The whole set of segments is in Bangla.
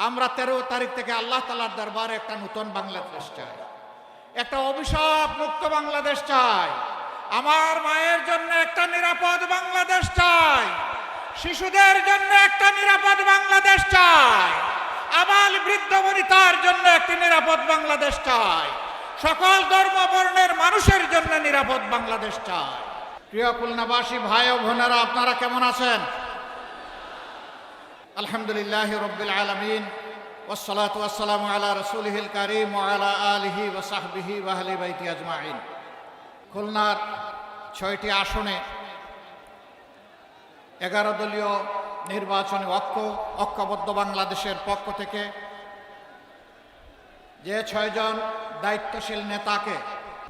আমরা 13 তারিখ থেকে আল্লাহ তাআলার দরবারে একটা নতুন বাংলাদেশ চাই, একটা অভিশাপ মুক্ত বাংলাদেশ চাই। আমার মায়ের জন্য একটা নিরাপদ বাংলাদেশ চাই, শিশুদের জন্য একটা নিরাপদ বাংলাদেশ চাই, আবাল বৃদ্ধ বনিতার জন্য একটি নিরাপদ বাংলাদেশ চাই, সকল ধর্ম বর্ণের মানুষের জন্য নিরাপদ বাংলাদেশ চাই। প্রিয় খুলনাবাসী ভাই ও বোনেরা, আপনারা কেমন আছেন? আলহামদুলিল্লাহ রাব্বিল আলামিন, ওয়াসসালাতু ওয়াসসালামু আলা রাসূলিহিল কারীম ওয়া আলা আলিহি ওয়া সাহবিহি ওয়া আহলি বাইতি আজমাইন। খুলনার 6টি আসনে 11 দলীয় নির্বাচনী ঐক্যবদ্ধ বাংলাদেশের পক্ষ থেকে যে 6 জন দায়িত্বশীল নেতাকে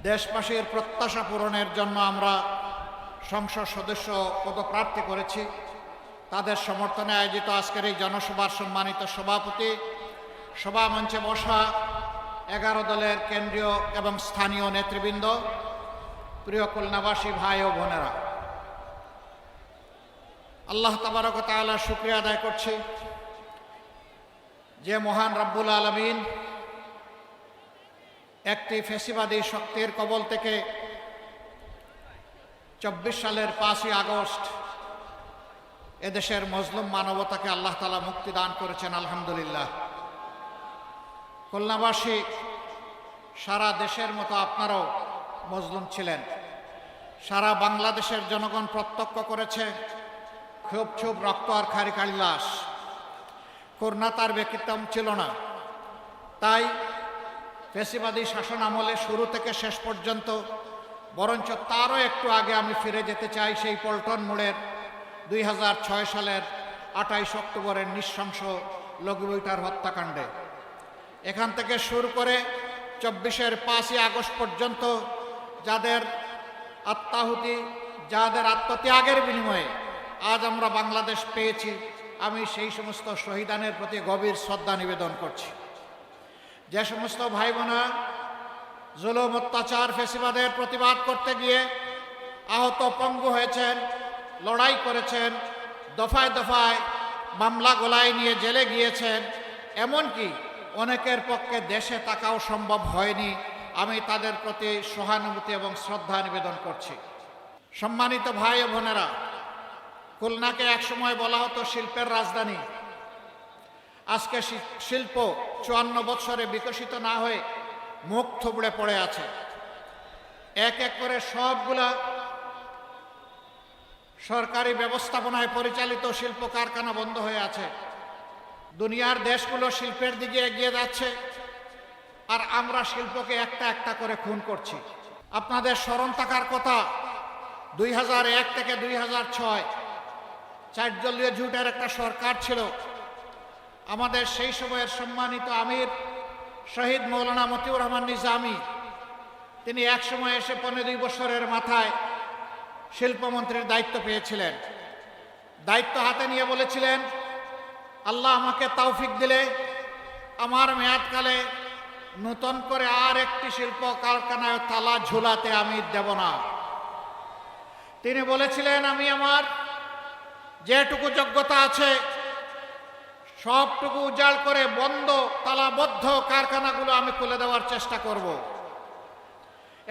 দেশবাসীর প্রত্যাশা পূরণের জন্য আমরা সংসদ সদস্য পদপ্রার্থী করেছি, তাদের সমর্থনে আয়োজিত আজকের এই জনসভার সম্মানিত সভাপতি, সভা মঞ্চে বসা 11 দলের কেন্দ্রীয় এবং স্থানীয় নেতৃবৃন্দ, প্রিয় খুলনাবাসী ভাই ও বোনেরা, আল্লাহ তাবারক ওয়া তাআলার শুকরিয়া আদায় করছি যে মহান রব্বুল আলামিন একটি ফ্যাসিবাদী শক্তির কবল থেকে 24 সালের 5ই আগস্ট এদেশের মজলুম মানবতাকে আল্লাহ তাআলা মুক্তি দান করেছেন। আলহামদুলিল্লাহ। খুলনাবাসী, সারা দেশের মতো আপনারাও মজলুম ছিলেন। সারা বাংলাদেশের জনগণ প্রত্যক্ষ করেছে খুব খুব রক্ত আর খারিকারি লাশ। খুলনা তার ব্যতিক্রম ছিল না। তাই ফ্যাসিবাদী শাসন আমলে শুরু থেকে শেষ পর্যন্ত, বরঞ্চ তারও একটু আগে আমি ফিরে যেতে চাই সেই পল্টন মোড়ের 2006 সালের 28 অক্টোবরের নৃশংস লঘুবৈঠার হত্যাকাণ্ডে। এখান থেকে শুরু করে 24-এর 5ই আগস্ট পর্যন্ত যাদের আত্মাহুতি, যাদের আত্মত্যাগের বিনিময়ে আজ আমরা বাংলাদেশ পেয়েছি, আমি সেই সমস্ত শহীদানের প্রতি গভীর শ্রদ্ধা নিবেদন করছি। যে সমস্ত ভাই বোনা জুলুম অত্যাচার ফ্যাসিবাদের প্রতিবাদ করতে গিয়ে আহত পঙ্গু হয়েছেন, লড়াই করেছেন, দফায় দফায় মামলা গলায় নিয়ে জেলে গিয়েছেন, এমনকি অনেকের পক্ষে দেশে থাকাও সম্ভব হয়নি, আমি তাদের প্রতি সহানুভূতি এবং শ্রদ্ধা নিবেদন করছি। সম্মানিত ভাই ও বোনেরা, খুলনাকে একসময় বলা হতো শিল্পের রাজধানী। আজকে শিল্প 54 বছরে বিকশিত না হয়ে মুখ থুবড়ে পড়ে আছে। এক এক করে সবগুলা সরকারি ব্যবস্থাপনায় পরিচালিত শিল্প কারখানা বন্ধ হয়ে আছে। দুনিয়ার দেশগুলো শিল্পের দিকে এগিয়ে যাচ্ছে, আর আমরা শিল্পকে একটা একটা করে খুন করছি। আপনাদের স্মরণ থাকার কথা, 2001 থেকে 2006 4 দলীয় জোটের একটা সরকার ছিল। আমাদের সেই সময়ের সম্মানিত আমির শহীদ মৌলানা মতিউর রহমান নিজামী, তিনি এক সময় এসে 15 বছরের মাথায় শিল্পমন্ত্রীর দায়িত্ব পেয়েছিলেন। দায়িত্ব হাতে নিয়ে বলেছিলেন, আল্লাহ আমাকে তৌফিক দিলে আমার মেয়াদকালে নতুন করে আর একটি শিল্প কারখানায় তালা ঝুলাতে আমি দেব না। তিনি বলেছিলেন, আমি আমার যেটুকু যোগ্যতা আছে সবটুকু উজাড় করে বন্ধ তালাবদ্ধ কারখানাগুলো আমি খুলে দেওয়ার চেষ্টা করব।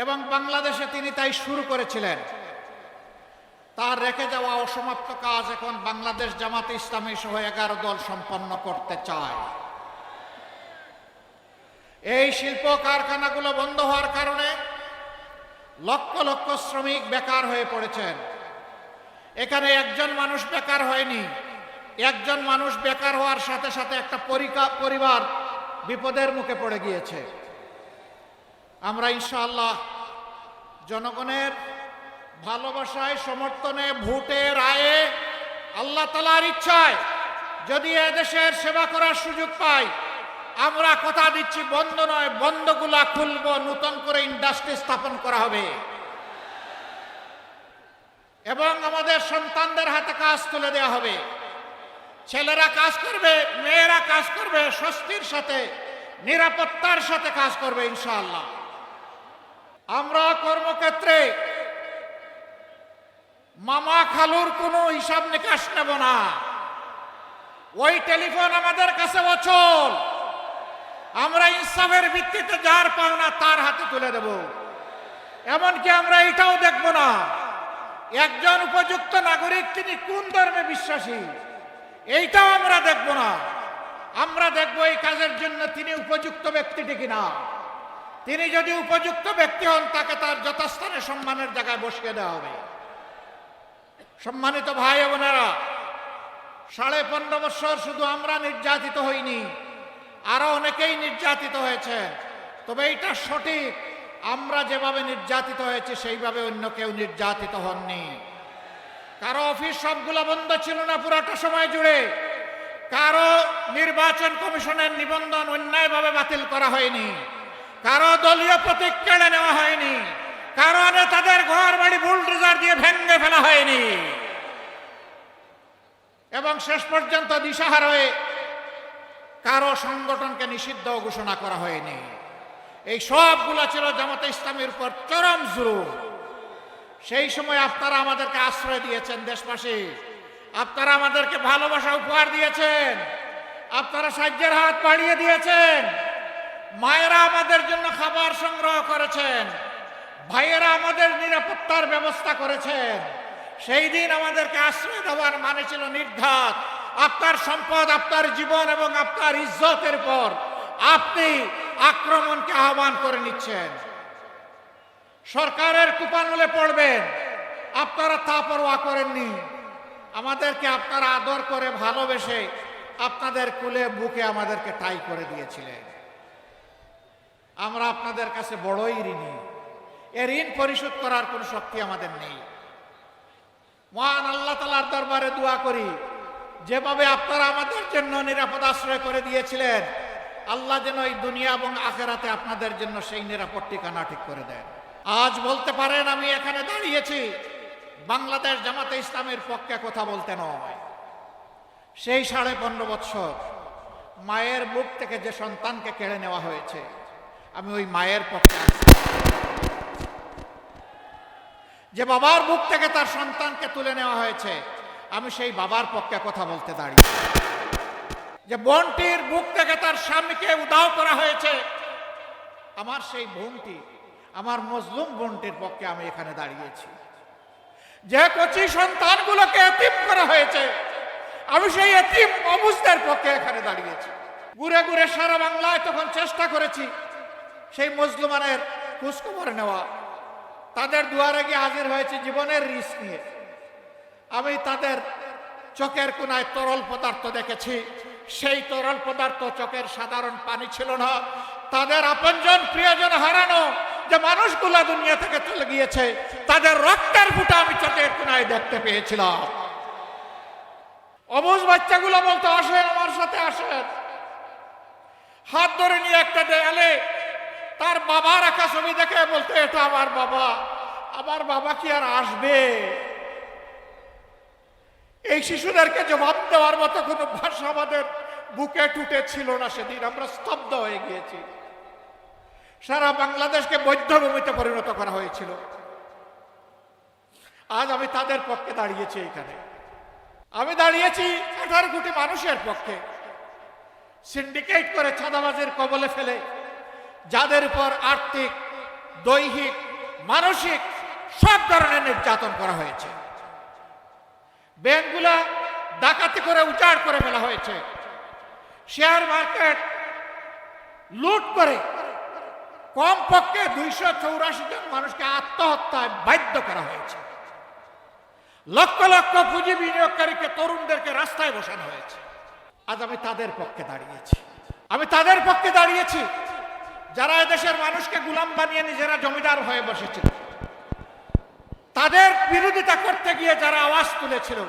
এবং বাংলাদেশে তিনি তাই শুরু করেছিলেন। তার রেখে যাওয়া অসমাপ্ত কাজ এখন বাংলাদেশ জামাতে ইসলামী সহ 11 দল সম্পন্ন করতে চায়। এই শিল্প কারখানাগুলো বন্ধ হওয়ার কারণে লক্ষ লক্ষ শ্রমিক বেকার হয়ে পড়েছেন। এখানে একজন মানুষ বেকার হয়নি, একজন মানুষ বেকার হওয়ার সাথে সাথে একটা পরিবার বিপদের মুখে পড়ে গিয়েছে। আমরা ইনশাআল্লাহ জনগণের ভালোবাসায়, সমর্থনে, ভোটে, রায়ে, আল্লাহ তাআলার ইচ্ছায় যদি এদেশের সেবা করার সুযোগ পাই, আমরা কথা দিচ্ছি বন্ধ নয়, বন্ধগুলা খুলব, নতুন করে ইন্ডাস্ট্রি স্থাপন করা হবে এবং আমাদের সন্তানদের হাতে কাজ তুলে দেওয়া হবে। ছেলেরা কাজ করবে, মেয়েরা কাজ করবে, স্বস্তির সাথে, নিরাপত্তার সাথে কাজ করবে ইনশাআল্লাহ। আমরা কর্মক্ষেত্রে মামা খালুর কোনো হিসাব নিকাশ নেব না। ওই টেলিফোন আমাদের কাছে অচল। আমরা ইনসাফের ভিত্তিতে যার পাওনা তার হাতে তুলে দেব। এমনকি আমরা এটাও দেখব না একজন উপযুক্ত নাগরিক তিনি কোন ধর্মে বিশ্বাসী, এইটাও আমরা দেখব না। আমরা দেখব এই কাজের জন্য তিনি উপযুক্ত ব্যক্তিটি কিনা। তিনি যদি উপযুক্ত ব্যক্তি হন তাকে তার যথাস্থানে সম্মানের জায়গায় বসিয়ে দেওয়া হবে। সম্মানিত ভাই ও বোনেরা, 15.5 বছর শুধু আমরা নির্যাতিত হইনি, আরো অনেকেই নির্যাতিত হয়েছে। তবে এইটা সঠিক, আমরা যেভাবে নির্যাতিত হয়েছে সেইভাবে অন্য কেউ নির্যাতিত হননি। কারো অফিস সবগুলো বন্ধ ছিল না পুরোটা সময় জুড়ে। কারো নির্বাচন কমিশনের নিবন্ধন অন্যায়ভাবে বাতিল করা হয়নি। কারো দলীয় প্রতীক কেড়ে নেওয়া হয়নি। কারো নেতাদের ঘর বাড়ি বুলডোজার দিয়ে ভেঙে ফেলা হয়নি। এবং শেষ পর্যন্ত দিশাহারা হয়ে কারো সংগঠনকে নিষিদ্ধ ঘোষণা করা হয়নি। এই সবগুলো ছিল জামাতে ইসলামীর উপর চরম জুলুম। সেই সময় আপনারা আমাদেরকে আশ্রয় দিয়েছেন দেশবাসী, আপনারা আমাদেরকে ভালোবাসা উপহার দিয়েছেন, আপনারা সাহায্যের হাত বাড়িয়ে দিয়েছেন। মায়েরা আমাদের জন্য খাবার সংগ্রহ করেছেন, ভাইয়েরা আমাদের নিরাপত্তার ব্যবস্থা করেছেন। সেই দিন আমাদেরকে আশ্রয় দেওয়ার মানে ছিল নির্ঘাত আপনার সম্পদ, আপনার জীবন এবং আপনার ইজ্জতের পর আপনি আক্রমণকে আহ্বান করে নিচ্ছেন। সরকারের কুপানলে পড়বেন, আপনারা তা পরোয়া করেননি। আমাদেরকে আপনারা আদর করে ভালোবেসে আপনাদের কুলে বুকে আমাদেরকে ঠাঁই করে দিয়েছিলেন। আমরা আপনাদের কাছে বড়ই ঋণী। এ ঋণ পরিশোধ করার কোনো শক্তি আমাদের নেই। মহান আল্লাহ তাআলার দরবারে দোয়া করি, যেভাবে আপনারা আমাদের জন্য নিরাপদ আশ্রয় করে দিয়েছিলেন, আল্লাহ যেন এই দুনিয়া এবং আখিরাতে আপনাদের জন্য সেই নিরাপদ ঠিকানা ঠিক করে দেন। আজ বলতে পারেন আমি এখানে দাঁড়িয়েছি বাংলাদেশ জামাতে ইসলামের পক্ষে কথা বলতে নয়। সেই 15.5 বছর মায়ের বুক থেকে যে সন্তানকে কেড়ে নেওয়া হয়েছে, আমি ওই মায়ের পক্ষে আছি। যে বাবার বুক থেকে তার সন্তানকে তুলে নেওয়া হয়েছে, আমি সেই বাবার পক্ষে কথা বলতে দাঁড়িয়ে। যে বোনটির বুক থেকে তার স্বামীকে উধাও করা হয়েছে, আমার সেই বোনটি, আমার মজলুম বোনটির পক্ষে আমি এখানে দাঁড়িয়েছি। যে কচি সন্তানগুলোকে এতিম করা হয়েছে, আমি সেই এতিম অবুঝদের পক্ষে এখানে দাঁড়িয়েছি। ঘুরে ঘুরে সারা বাংলায় তখন চেষ্টা করেছি সেই মজলুমানের খোঁজখবর নেওয়া। তাদের দুয়ারে গিয়ে হাজির হয়েছে জীবনের রিস্ক নিয়ে। আমি তাদের চোখের কোনায় তরল পদার্থ দেখেছি। সেই তরল পদার্থ চোখের সাধারণ পানি ছিল না। তাদের আপনজন প্রিয়জন হারানো যে মানুষগুলো দুনিয়া থেকে চলে গিয়েছে, তাদের রক্তের ফুটা আমি চোখের কোনায় দেখতে পেয়েছিলাম। অবুঝ বাচ্চাগুলো বলতো, আসেন আমার সাথে আসেন। হাত ধরে নিয়ে একটা দেয়ালে তার বাবা রাখা ছবি দেখে বলতে, এটা আমার বাবা। আমার বাবা কি আর আসবে? এই শিশুদেরকে জবাব দেওয়ার মতো কোনো ভাষা আমাদের বুকে টুটে ছিল না। সেদিন আমরা স্তব্ধ হয়ে গিয়েছি। সারা বাংলাদেশকে বধ্যভূমিতে পরিণত করা হয়েছিল। আজ আমি তাদের পক্ষে দাঁড়িয়েছি। এখানে আমি দাঁড়িয়েছি 18 কোটি মানুষের পক্ষে, সিন্ডিকেট করে চাঁদাবাজের কবলে ফেলে যাদের উপর আর্থিক, দৈহিক, মানসিক সব ধরনের নির্যাতন করা হয়েছে। ব্যাংকগুলা ডাকাতি করে উজাড় করে ফেলা হয়েছে। শেয়ার মার্কেট লুট করে কমপক্ষে 284 জন মানুষকে আত্মহত্যায় বাধ্য করা হয়েছে। লক্ষ লক্ষ পুঁজি বিনিয়োগকারীকে, তরুণদেরকে রাস্তায় বসানো হয়েছে। আজ আমি তাদের পক্ষে দাঁড়িয়েছি। আমি তাদের পক্ষে দাঁড়িয়েছি যারা এদেশের মানুষকে গোলাম বানিয়ে নিজেরা জমিদার হয়ে বসেছিল। তাদের বিরোধিতা করতে গিয়ে যারা আওয়াজ তুলেছিল,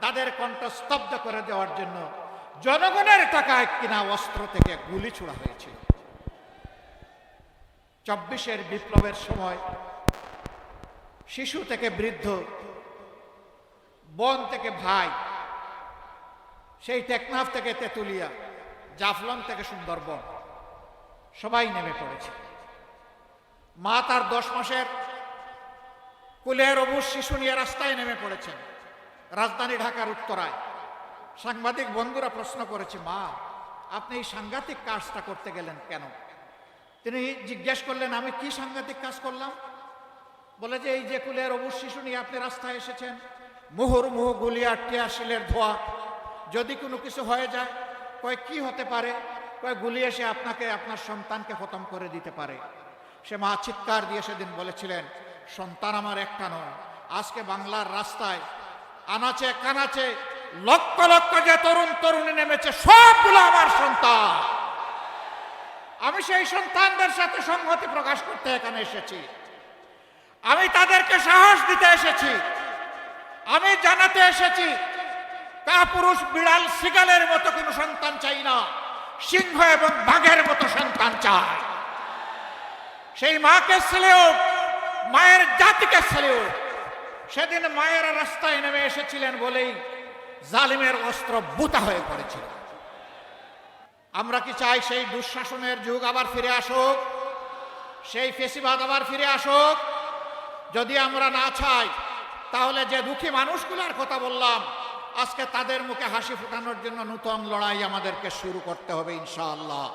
তাদের কণ্ঠ স্তব্ধ করে দেওয়ার জন্য জনগণের টাকায় কিনা অস্ত্র থেকে গুলি ছোড়া হয়েছিল। 24-এর বিপ্লবের সময় শিশু থেকে বৃদ্ধ, বোন থেকে ভাই, সেই টেকনাফ থেকে তেতুলিয়া, জাফলং থেকে সুন্দরবন, সবাই নেমে পড়েছে। মা তার 10 মাসের কুলের অবুঝ শিশু নিয়ে রাস্তায় নেমে পড়েছেন। রাজধানী ঢাকার উত্তরায় সাংবাদিক বন্ধুরা প্রশ্ন করেছে, মা আপনি এই সাংঘাতিক কাজটা করতে গেলেন কেন? তিনি জিজ্ঞেস করলেন, আমি কি সাংঘাতিক কাজ করলাম? বলে যে এই যে কুলের অবুজ শিশু নিয়ে আপনি রাস্তায় এসেছেন, মুহুর্মুহু গুলি আর টিয়াশিলের ধোয়া, যদি কোনো কিছু হয়ে যায়, কয় কি হতে পারে? কয় গুলি এসে আপনাকে আপনার সন্তানকে খতম করে দিতে পারে। সে মা চিৎকার দিয়ে সেদিন বলেছিলেন, সন্তান আমার একটা নয়, আজকে বাংলার রাস্তায় আনাচে কানাচে লক্ষ লক্ষ যে তরুণ তরুণী নেমেছে, সবগুলো আমার সন্তান। আমি সেই সন্তানদের সাথে সংহতি প্রকাশ করতে এখানে এসেছি। আমি তাদেরকে সাহস দিতে এসেছি। আমি জানাতে এসেছি, কাপুরুষ বিড়াল সিগালের মতো কোনো সন্তান চাই না, সিংহ এবং বাঘের মতো সন্তান চাই। সেই মাকে সেলেও, মায়ের জাতিকে সেলেও। সেদিন মায়েরা রাস্তায় নেমে এসেছিলেন বলেই জালিমের অস্ত্র বুতা হয়ে পড়েছিল। আমরা কি চাই সেই দুঃশাসনের যুগ আবার ফিরে আসুক? সেই ফেসিবাদ আবার ফিরে আসুক? যদি আমরা না চাই, তাহলে যে দুঃখী মানুষগুলোর কথা বললাম, আজকে তাদের মুখে হাসি ফোটানোর জন্য নতুন লড়াই আমাদেরকে শুরু করতে হবে ইনশাআল্লাহ।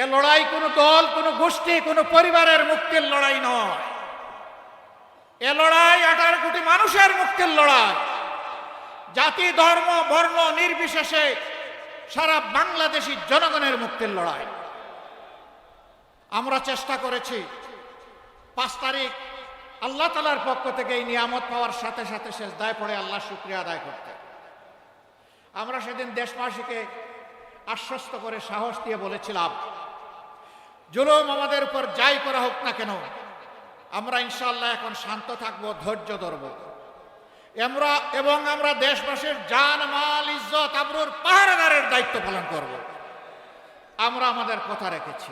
এ লড়াই কোনো দল, কোনো গোষ্ঠী, কোনো পরিবারের মুক্তির লড়াই নয়। এ লড়াই 18 কোটি মানুষের মুক্তির লড়াই। জাতি, ধর্ম, বর্ণ নির্বিশেষে সারা বাংলাদেশী জনগণের মুক্তির লড়াই। আমরা চেষ্টা করেছি 5 তারিখ আল্লাহ তাআলার পক্ষ থেকে এই নিয়ামত পাওয়ার সাথে সাথে সেজদায় পড়ে আল্লাহ শুকরিয়া আদায় করতে। আমরা সেদিন দেশবাসীকে আশ্বস্ত করে সাহস দিয়ে বলেছিলাম, জুলুম আমাদের উপর যাই করা হোক না কেন, আমরা ইনশাআল্লাহ এখন শান্ত থাকবো, ধৈর্য ধরব এবং আমরা দেশবাসীর জান, মাল, ইজ্জত, আবরুর পাহারাদারের দায়িত্ব পালন করব। আমরা আমাদের কথা রেখেছি।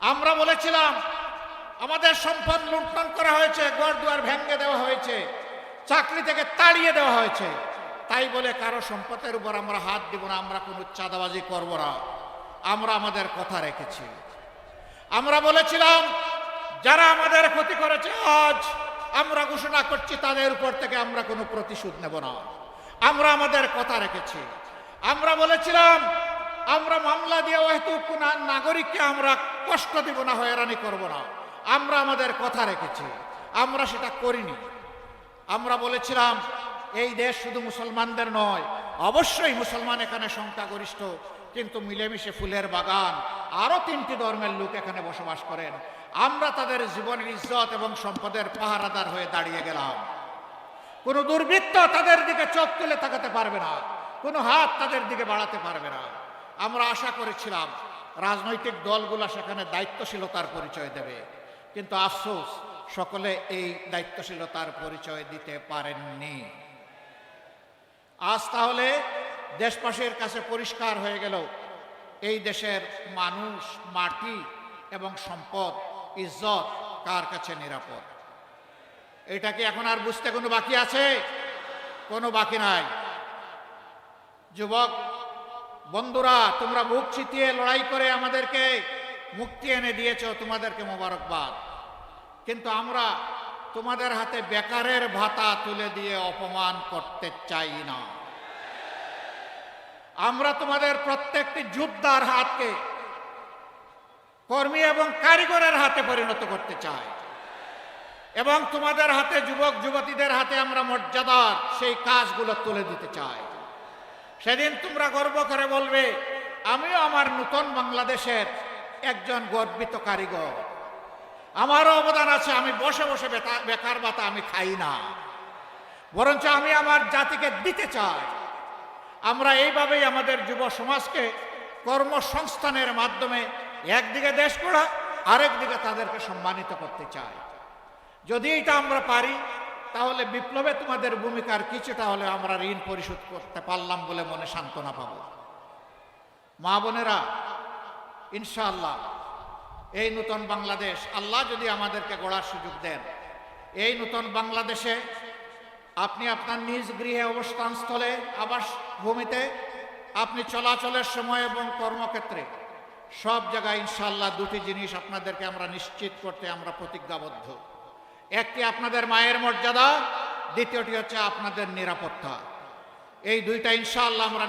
আমরা বলেছিলাম, আমাদের সম্পদ লুণ্ঠন করা হয়েছে, ঘরদুয়ার ভেঙে দেওয়া হয়েছে, চাকরি থেকে তাড়িয়ে দেওয়া হয়েছে, তাই বলে কারো সম্পদের উপর আমরা হাত দিব না, আমরা কোনো চাঁদাবাজি করব না। আমরা আমাদের কথা রেখেছি। আমরা বলেছিলাম, যারা আমাদের ক্ষতি করেছে আজ আমরা ঘোষণা করছি তাদের উপর থেকে আমরা কোনো প্রতিশোধ নেব না। আমরা আমাদের কথা রেখেছি। আমরা বলেছিলাম, আমরা মামলা দিয়ে হয়তো কোনো নাগরিককে আমরা কষ্ট দিব না, হয়রানি করব না। আমরা আমাদের কথা রেখেছি। আমরা সেটা করিনি। আমরা বলেছিলাম, এই দেশ শুধু মুসলমানদের নয়, অবশ্যই মুসলমান এখানে সংখ্যাগরিষ্ঠ, কিন্তু মিলেমিশে ফুলের বাগান, আরো 3টি ধর্মের লোক এখানে বসবাস করেন। আমরা তাদের জীবনের ইজ্জত এবং সম্পদের পাহারাদার হয়ে দাঁড়িয়ে গেলাম। কোনো দুর্বৃত্ত তাদের দিকে চোখ তুলে তাকাতে পারবে না, কোনো হাত তাদের দিকে বাড়াতে পারবে না। আমরা আশা করেছিলাম রাজনৈতিক দলগুলো সেখানে দায়িত্বশীলতার পরিচয় দেবে, কিন্তু আফসোস সকলে এই দায়িত্বশীলতার পরিচয় দিতে পারেননি। আজ তাহলে দেশবাসীর কাছে পরিষ্কার হয়ে গেল, এই দেশের মানুষ, মাটি এবং সম্পদ, ইজ্জত কার কাছে নিরাপদ। এটা কি এখন আর বুঝতে কোনো বাকি আছে? কোনো বাকি নাই। যুবক বন্ধুরা, তোমরা বুক চিতিয়ে লড়াই করে আমাদেরকে মুক্তি এনে দিয়েছো, তোমাদেরকে মোবারকবাদ। কিন্তু আমরা তোমাদের হাতে বেকারের ভাতা তুলে দিয়ে অপমান করতে চাই না। আমরা তোমাদের প্রত্যেকটি যোদ্ধার হাতকে কর্মী এবং কারিগরের হাতে পরিণত করতে চাই এবং তোমাদের হাতে, যুবক যুবতীদের হাতে আমরা মর্যাদার সেই কাজগুলো তুলে দিতে চাই। সেদিন তোমরা গর্ব করে বলবে, আমিও আমার নতুন বাংলাদেশের একজন গর্বিত কারিগর, আমারও অবদান আছে। আমি বসে বসে বেকার ভাতা আমি খাই না, বরঞ্চ আমি আমার জাতিকে দিতে চাই। আমরা এইভাবেই আমাদের যুব সমাজকে কর্মসংস্থানের মাধ্যমে একদিকে দেশ গড়া, আরেকদিকে তাদেরকে সম্মানিত করতে চাই। যদি এটা আমরা পারি, তাহলে বিপ্লবে তোমাদের ভূমিকার কিছুটা হলে আমরা ঋণ পরিশোধ করতে পারলাম বলে মনে সান্ত্বনা পাব। মা বোনেরা, ইনশাআল্লাহ এই নতুন বাংলাদেশ আল্লাহ যদি আমাদেরকে গড়ার সুযোগ দেন, এই নতুন বাংলাদেশে আপনি আপনার নিজ গৃহে, অবস্থানস্থলে, আবাস ভূমিতে, আপনি চলাচলের সময় এবং কর্মক্ষেত্রে সব জায়গায় ইনশাআল্লাহ 2টি জিনিস আপনাদেরকে আমরা নিশ্চিত করতে আমরা প্রতিজ্ঞাবদ্ধ। একটি আপনাদের মায়ের মর্যাদা, দ্বিতীয়টি হচ্ছে আপনাদের নিরাপত্তা। এই দুইটা ইনশাআল্লাহ আমরা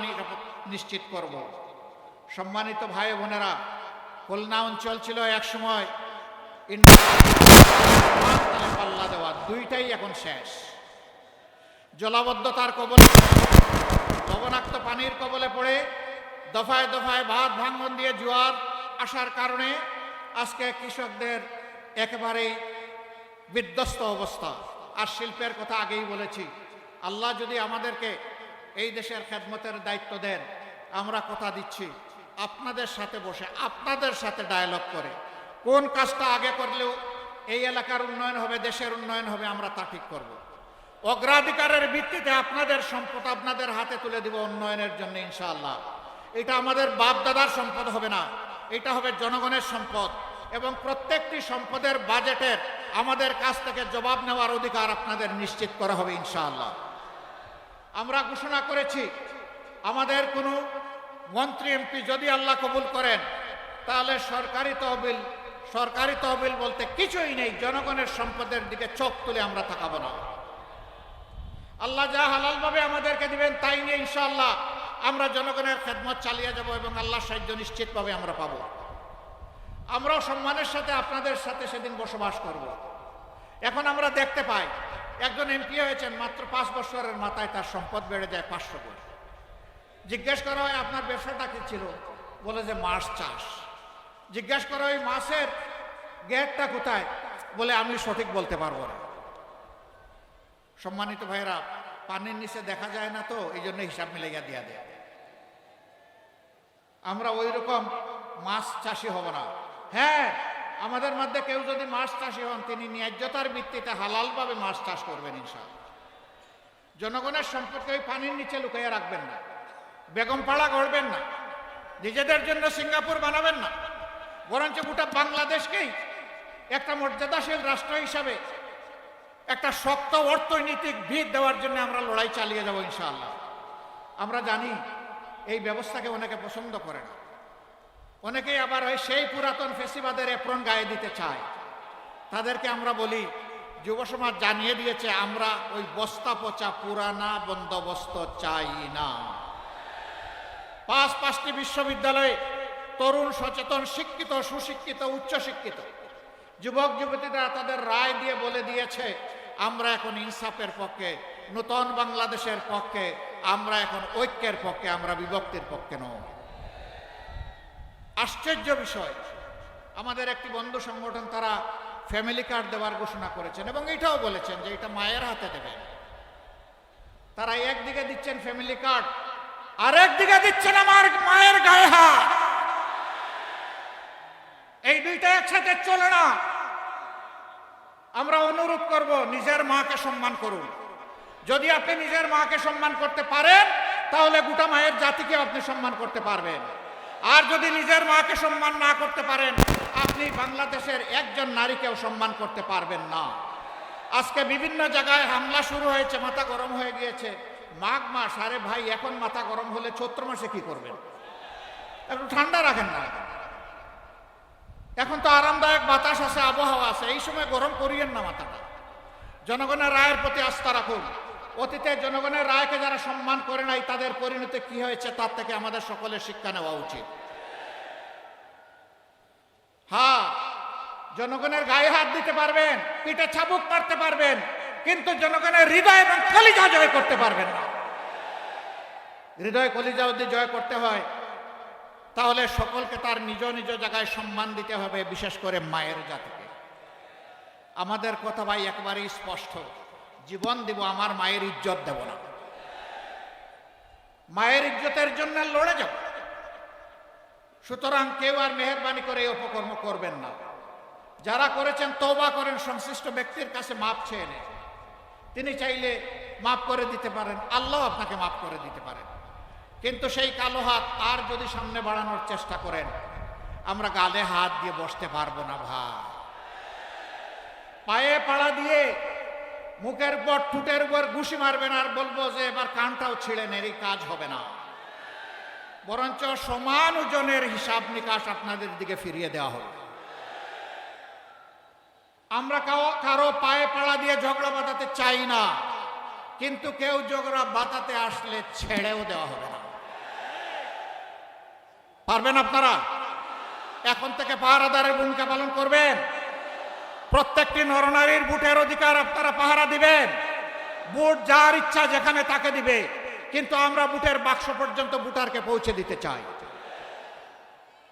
নিশ্চিত করব। সম্মানিত ভাই বোনেরা, খুলনা অঞ্চল ছিল এক সময় পাল্লা দেওয়া, দুইটাই এখন শেষ। জলাবদ্ধতার কবলে, লবণাক্ত পানির কবলে পড়ে দফায় দফায় বাঁধ ভাঙন দিয়ে জোয়ার আসার কারণে আজকে কৃষকদের একেবারেই বিধ্বস্ত অবস্থা। আর শিল্পের কথা আগেই বলেছি, আল্লাহ যদি আমাদেরকে এই দেশের খেদমতের দায়িত্ব দেন, আমরা কথা দিচ্ছি আপনাদের সাথে বসে, আপনাদের সাথে ডায়ালগ করে কোন কাজটা আগে করলেও এই এলাকার উন্নয়ন হবে, দেশের উন্নয়ন হবে, আমরা তা ঠিক করব। অগ্রাধিকারের ভিত্তিতে আপনাদের সম্পদ আপনাদের হাতে তুলে দিব উন্নয়নের জন্য ইনশাআল্লাহ। এটা আমাদের বাপ দাদার সম্পদ হবে না, এটা হবে জনগণের সম্পদ। এবং প্রত্যেকটি সম্পদের বাজেটের আমাদের কাছ থেকে জবাব নেওয়ার অধিকার আপনাদের নিশ্চিত করা হবে ইনশাআল্লাহ। আমরা ঘোষণা করেছি আমাদের কোনো মন্ত্রী এমপি যদি আল্লাহ কবুল করেন, তাহলে সরকারি তহবিল বলতে কিছুই নেই, জনগণের সম্পদের দিকে চোখ তুলে আমরা তাকাবো না। আল্লাহ যা হালালভাবে আমাদেরকে দিবেন তাই নিয়ে ইনশাআল্লাহ আমরা জনগণের খেদমত চালিয়ে যাব এবং আল্লাহর সাহায্য নিশ্চিতভাবে আমরা পাবো। আমরাও সম্মানের সাথে আপনাদের সাথে সেদিন বসবাস করব। এখন আমরা দেখতে পাই একজন এমপি হয়েছেন, মাত্র 5 বছরের মাথায় তার সম্পদ বেড়ে যায় 500 গুণ। জিজ্ঞেস করা হয় আপনার ব্যবসাটা কি ছিল, বলে যে মাছ চাষ। জিজ্ঞেস করা হয় মাছের গেটটা কোথায়, বলে আমি সঠিক বলতে পারবো না। সম্মানিত ভাইরা, পানির নিচে দেখা যায় না তো, এই জন্য হিসাব মিলাইয়া দিয়া দেয়। আমরা ওই রকম মাছ চাষি হব না। হ্যাঁ, আমাদের মধ্যে কেউ যদি মাছ চাষি হন, তিনি ন্যায্যতার ভিত্তিতে হালালভাবে মাছ চাষ করবেন ইনশাআল্লাহ। জনগণের সম্পদকে ওই পানির নিচে লুকাইয়া রাখবেন না, বেগমপাড়া গড়বেন না, নিজেদের জন্য সিঙ্গাপুর বানাবেন না, বরঞ্চ গোটা বাংলাদেশকেই একটা মর্যাদাশীল রাষ্ট্র হিসাবে একটা শক্ত অর্থনৈতিক ভিত দেওয়ার জন্য আমরা লড়াই চালিয়ে যাব ইনশাআল্লাহ। আমরা জানি এই ব্যবস্থাকে অনেকে পছন্দ করে না, অনেকেই আবার ওই সেই পুরাতন ফেসিবাদের এপ্রন গায়ে দিতে চায়। তাদেরকে আমরা বলি, যুব সমাজ জানিয়ে দিয়েছে আমরা ওই বস্তা পচা পুরানা বন্দোবস্ত চাই না। 5টি বিশ্ববিদ্যালয়ে তরুণ, সচেতন, শিক্ষিত, সুশিক্ষিত, উচ্চশিক্ষিত যুবক যুবতীরা তাদের রায় দিয়ে বলে দিয়েছে আমরা এখন ইনসাফের পক্ষে, নতুন বাংলাদেশের পক্ষে, আমরা এখন ঐক্যের পক্ষে, আমরা বিভক্তির পক্ষে নই। আশ্চর্য বিষয়, আমাদের একটি বন্ধু সংগঠন তারা ফ্যামিলি কার্ড দেওয়ার ঘোষণা করেছেন এবং এটাও বলেছেন যে এটা মায়ের হাতে দেবেন। তারা একদিকে দিচ্ছেন ফ্যামিলি কার্ড, আর একদিকে দিচ্ছেন আমার মায়ের গায়ে হাত। এই দুইটা একসাথে চলে না। আমরা অনুরোধ করব, নিজের মাকে সম্মান করুন। যদি আপনি নিজের মাকে সম্মান করতে পারেন, তাহলে গোটা মায়ের জাতিকে আপনি সম্মান করতে পারবেন। আর যদি নিজের মাকে সম্মান না করতে পারেন, আপনি বাংলাদেশের একজন নারীকেও সম্মান করতে পারবেন না। আজকে বিভিন্ন জায়গায় হামলা শুরু হয়েছে, মাথা গরম হয়ে গিয়েছে। মাঘ মাস, আরে ভাই এখন মাথা গরম হলে চৈত্র মাসে কি করবেন? একটু ঠান্ডা রাখেন না। এখন তো আরামদায়ক বাতাস আছে, আবহাওয়া আছে, এই সময় গরম করিয়েন না মাথাটা। জনগণের রায়ের প্রতি আস্থা রাখুন। অতীতে জনগণের রায়কে যারা সম্মান করে নাই, তাদের পরিণতি কি হয়েছে তার থেকে আমাদের সকলের শিক্ষা নেওয়া উচিত। হ্যাঁ, জনগণের গায়ে হাত দিতে পারবেন, পিঠে চাবুক মারতে পারবেন, কিন্তু জনগণের হৃদয় এবং কলিজা জয় করতে পারবেন না। হৃদয় কলিজা যদি জয় করতে হয়, তাহলে সকলকে তার নিজ নিজ জায়গায় সম্মান দিতে হবে, বিশেষ করে মায়ের জাতিকে। আমাদের কথা ভাই একেবারেই স্পষ্ট, জীবন দিব, আমার মায়ের ইজ্জত দেব না। মায়ের ইজ্জতের জন্য লড়ে যাব। সুতরাং কেউ আর মেহেরবানি করে এই অপকর্ম করবেন না। যারা করেছেন তওবা করেন, সংশ্লিষ্ট ব্যক্তির কাছে মাপ চেয়ে নেন। তিনি চাইলে মাফ করে দিতে পারেন, আল্লাহ আপনাকে মাফ করে দিতে পারেন। কিন্তু সেই কালো হাত আর যদি সামনে বাড়ানোর চেষ্টা করেন, আমরা গালে হাত দিয়ে বসতে পারবো না ভাই। পায়ে পাড়া দিয়ে মুখের উপর, ঠুটের উপর ঘুষি মারবেন আর বলবো যে এবার কানটাও ছিঁড়ে নেন, এই কাজ হবে না। বরঞ্চ সমান ওজনের হিসাব নিকাশ আপনাদের দিকে ফিরিয়ে দেওয়া হবে। আমরা কারো পায়ে পাড়া দিয়ে ঝগড়া বাঁধাতে চাই না। কিন্তু কেউ যোগরা বাতাতে আসলে ছেড়েও দেওয়া হবে না। পারবেন আপনারা? এখন থেকে পাহারাদারের ভূমিকা পালন করবেন। প্রত্যেকটি নরনারীর ভোটের অধিকার আপনারা পাহারা দিবেন। ভোট যার ইচ্ছা যেখানে তাকে দিবে, কিন্তু আমরা ভোটের বাক্স পর্যন্ত ভোটারকে পৌঁছে দিতে চাই।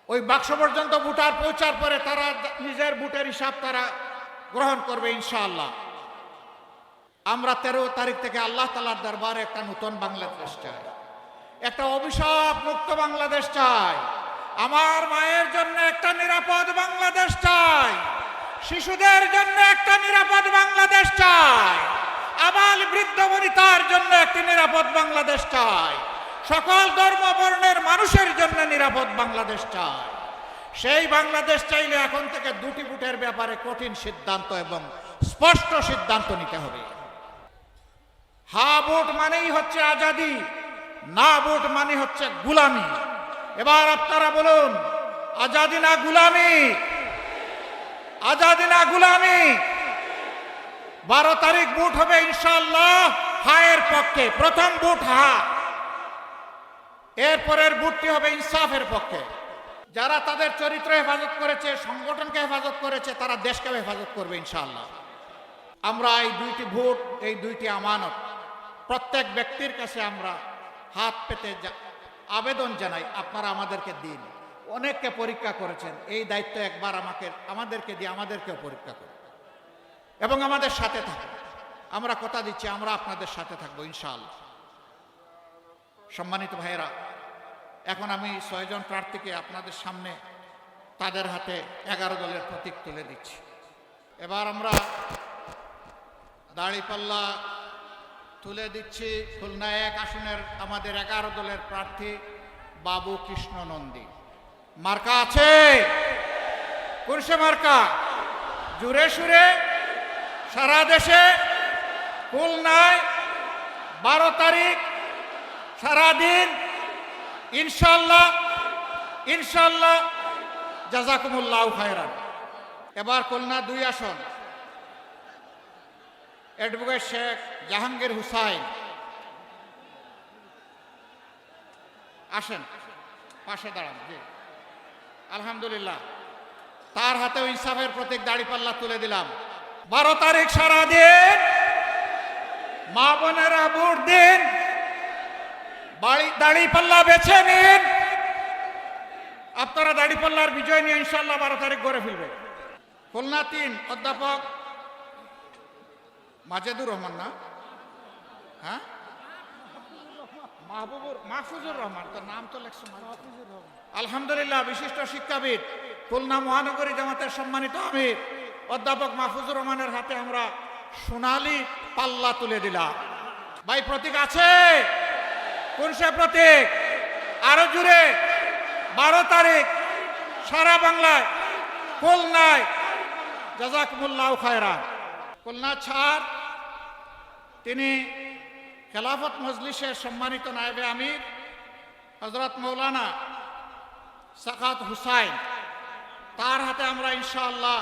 ওই বাক্স পর্যন্ত ভোটার পৌঁছার পরে তারা নিজের ভোটের হিসাব তারা গ্রহণ করবে ইনশাআল্লাহ। আমরা 13 তারিখ থেকে আল্লাহ তাআলার দরবারে একটা নতুন বাংলাদেশ চাই, একটা অভিশাপ মুক্ত বাংলাদেশ চাই। আমার মায়ের জন্য একটা নিরাপদ বাংলাদেশ চাই, শিশুদের জন্য একটা নিরাপদ বাংলাদেশ চাই, আবাল বৃদ্ধ বনিতার জন্য একটি নিরাপদ বাংলাদেশ চাই, সকল ধর্ম বর্ণের মানুষের জন্য নিরাপদ বাংলাদেশ চাই। সেই বাংলাদেশ চাইলে এখন থেকে দুটি ভোটের ব্যাপারে কঠিন সিদ্ধান্ত এবং স্পষ্ট সিদ্ধান্ত নিতে হবে। হ্যাঁ ভোট মানেই হচ্ছে আজাদি, না ভোট মানে হচ্ছে গুলামি। এবার আপনারা বলুন, আজাদি না গুলামি? আজাদি না গুলামি? 12 তারিখ ভোট হবে ইনশাআল্লাহ হায়ের পক্ষে। প্রথম ভোট হা, এরপরের ভোটটি হবে ইনসাফের পক্ষে। যারা তাদের চরিত্র হেফাজত করেছে, সংগঠনকে হেফাজত করেছে, তারা দেশকে হেফাজত করবে ইনশাআল্লাহ। আমরা এই দুইটি ভোট, এই দুইটি আমানত প্রত্যেক ব্যক্তির কাছে আমরা হাত পেতে আবেদন জানাই, আপনারা আমাদেরকে দিন। অনেককে পরীক্ষা করেছেন, এই দায়িত্ব একবার আমাদেরকে দিয়ে আমাদেরকেও পরীক্ষা করুন এবং আমাদের সাথে থাকুন। আমরা কথা দিচ্ছি, আমরা আপনাদের সাথে থাকবো ইনশাআল্লাহ। সম্মানিত ভাইয়েরা, এখন আমি 6 জন প্রার্থীকে আপনাদের সামনে তাদের হাতে 11 দলের প্রতীক তুলে দিচ্ছি। এবার আমরা দাঁড়িপাল্লা তুলে দিচ্ছি। খুলনা 1 আসনের আমাদের 11 দলের প্রার্থী বাবু কৃষ্ণ নন্দী। মার্কা আছে? কোনসে মার্কা? জুড়ে সুরে সারা দেশে খুলনায় 12 তারিখ সারাদিন ইনশাল্লাহ ইনশাল্লাহ। জাযাকুমুল্লাহু খায়রান। এবার খুলনা 2 আসন অ্যাডভোকেট শেখ জাহাঙ্গীর হুসাইন, আসেন পাশে দাঁড়ান। জি আলহামদুলিল্লাহ, তার হাতেও ইনসাফের প্রতীক দাঁড়িপাল্লা তুলে দিলাম। 12 তারিখ সারাদিন মা বোনেরা ভোট দিন, দাঁড়িপাল্লা বেছে নিন। আপনারা দাঁড়িপাল্লার বিজয় নিয়ে ইনশাল্লাহ 12 তারিখ গড়ে ফেলবে। খুলনা 3 অধ্যাপক মাজেদুর রহমান, না হ্যাঁ মাহফুজুর রহমান, তো নাম তো লেখছে আলহামদুলিল্লাহ। বিশিষ্ট শিক্ষাবিদ, খুলনা মহানগরী জামাতের সম্মানিত আমির অধ্যাপক মাহফুজুর রহমানের হাতে আমরা সোনালী পাল্লা তুলে দিলাম। ভাই প্রতীক আছে? কোন সে প্রতীক? আরো জুড়ে 12 তারিখ সারা বাংলায় খুলনায়। জাযাকুমুল্লাহু খায়রান। খুলনা 4 তিনি খেলাফত মজলিসের সম্মানিত নায়েবে আমির হযরত মৌলানা সাখাত হুসাইন, তার হাতে আমরা ইনশাআল্লাহ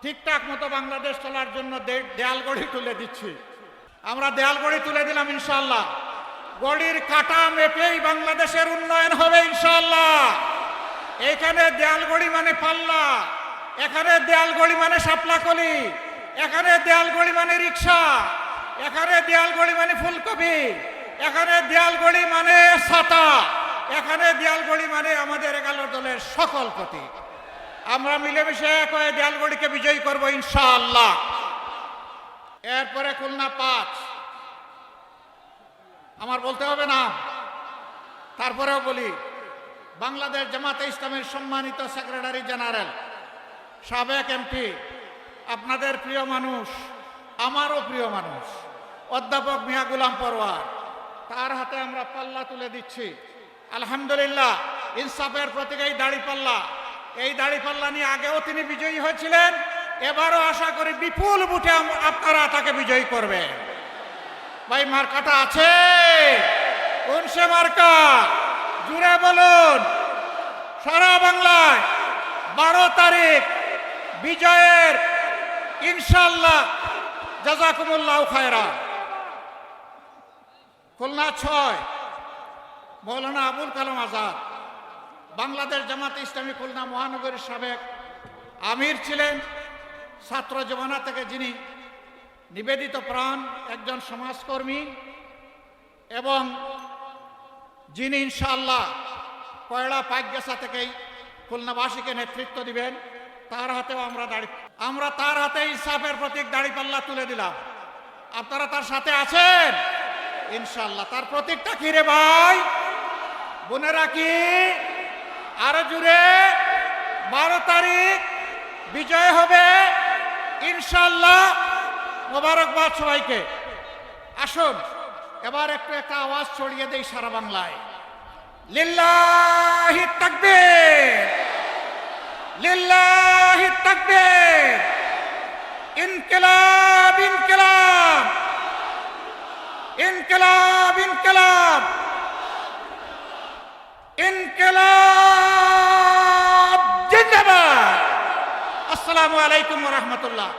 ঠিকঠাক মতো বাংলাদেশ চলার জন্য দেয়ালগড়ি তুলে দিচ্ছি। আমরা দেয়ালগড়ি তুলে দিলাম ইনশাআল্লাহ। গড়ির কাটা মেপেই বাংলাদেশের উন্নয়ন হবে ইনশাআল্লাহ। এখানে দেয়ালগড়ি মানে পাল্লা, এখানে দেয়ালগড়ি মানে শাপলাকলি, এখানে দেয়ালগড়ি মানে রিক্সা, এখানে দেয়ালগড়ি মানে ফুলকপি, এখানে দেয়ালগড়ি মানে ছাতা, এখানে দেয়ালগড়ি মানে আমাদের 11 দলের সকল প্রতীক। আমরা মিলেমিশে এক হয়ে দেয়ালগড়িকে বিজয়ী করব ইনশাআল্লাহ। এরপরে খুলনা 5, আমার বলতে হবে না, তারপরেও বলি, বাংলাদেশ জামাতে ইসলামের সম্মানিত সেক্রেটারি জেনারেল, সাবেক এমপি, আপনাদের প্রিয় মানুষ, আমারও প্রিয় মানুষ অধ্যাপক মিয়া গোলাম পরওয়ার, তার হাতে আমরা পাল্লা তুলে দিচ্ছি। আলহামদুলিল্লাহ, ইনসাফের প্রতীক এই দাঁড়িপাল্লা। এই দাঁড়িপাল্লা নিয়ে আগেও তিনি বিজয়ী হয়েছিলেন, এবারও আশা করি বিপুল ভোটে আপনারা তাকে বিজয়ী করবেন। ভাই মার্কাটা আছে? কোন সে মার্কা? জুড়ে বলুন। সারা বাংলায় 12 তারিখ বিজয়ের ইনশাআল্লাহ। জাযাকুমুল্লাহু খায়রান। খুলনা 6 মৌলানা আবুল কালাম আজাদ বাংলাদেশ জামাতে ইসলামী খুলনা মহানগরীর সাবেক আমির ছিলেন। ছাত্র জীবনা থেকে যিনি নিবেদিত প্রাণ একজন সমাজকর্মী এবং যিনি ইনশাআল্লাহ কয়লা পাইকগাছা থেকেই খুলনাবাসীকে নেতৃত্ব দিবেন, তার হাতেও আমরা তার হাতে ইনসাফের প্রতীক দাঁড়িপাল্লা তুলে দিলাম। আপনারা তার সাথে আছেন ইনশাআল্লাহ। তার প্রতীকটা কি রে ভাই বোনেরা? কি আরো জুড়ে 12 তারিখ বিজয় হবে ইনশাআল্লাহ। মোবারকবাদ সবাইকে। আসুন এবার একটা আওয়াজ ছড়িয়ে দেই সারা বাংলায়। লিল্লাহি তাকবীর, লিল্লাহি তাকবীর, ইনকিলাব ইনকিলাব, ইনকিলাব ইনকিলাব, ইনকিলাব জিন্দাবাদ। আসসালামু আলাইকুম ওয়া রাহমাতুল্লাহ।